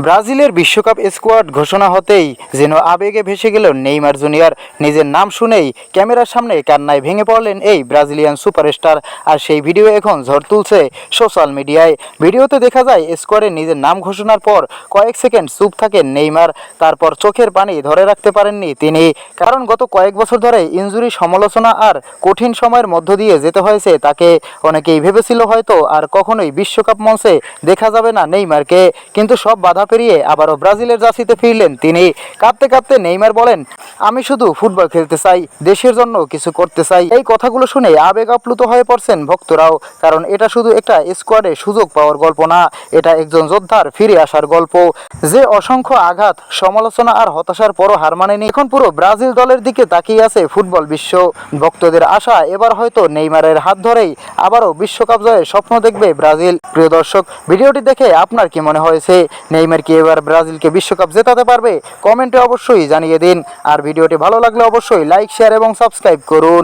ব্রাজিলের বিশ্বকাপ স্কোয়াড ঘোষণা হতেই যেন আবেগে ভেসে গেল নেইমার জুনিয়র। নিজের নাম শুনেই ক্যামেরার সামনে কান্নায় ভেঙে পড়লেন এই ব্রাজিলিয়ান সুপারস্টার। আর সেই ভিডিও এখন ঝড় তুলছে সোশ্যাল মিডিয়ায়। ভিডিওতে দেখা যায় স্কোয়াডে নিজের নাম ঘোষণার পর কয়েক সেকেন্ড চুপ থাকেন নেইমার। তারপর চোখের পানি ধরে রাখতে পারেননি তিনি, কারণ গত কয়েক বছর ধরে ইনজুরি, সমালোচনা আর কঠিন সময়ের মধ্য দিয়ে যেতে হয়েছে তাকে। অনেকেই ভেবেছিল হয়তো আর কখনোই বিশ্বকাপ মঞ্চে দেখা যাবে না নেইমারকে, কিন্তু সব বাধা পেরিয়ে আবারও ব্রাজিলের জার্সিতে ফিরলেন তিনি। কাঁদতে কাঁদতে নেইমার বলেন, আমি শুধু ফুটবল খেলতে চাই, দেশের জন্য কিছু করতে চাই। এই কথাগুলো শুনে আবেগ আপ্লুত হয়ে পড়ছেন ভক্তরাও, কারণ এটা শুধু একটা স্কোয়াডে সুযোগ পাওয়ার গল্প না, এটা একজন যোদ্ধার ফিরে আসার গল্প, যে অসংখ্য আঘাত, সমালোচনা আর হতাশার পরও হার মানেনি। এখন পুরো ব্রাজিল দলের দিকে তাকিয়ে আছে ফুটবল বিশ্ব। ভক্তদের আশা, এবার হয়তো নেইমারের হাত ধরেই আবারও বিশ্বকাপ জয়ের স্বপ্ন দেখবে ব্রাজিল। প্রিয় দর্শক, ভিডিওটি দেখে আপনার কি মনে হয়েছে? নেইমার কি এবার ব্রাজিলকে বিশ্বকাপ জেতাতে পারবে? কমেন্টে অবশ্যই জানিয়ে দিন। আর ভিডিওটি ভালো লাগলে অবশ্যই লাইক, শেয়ার এবং সাবস্ক্রাইব করুন।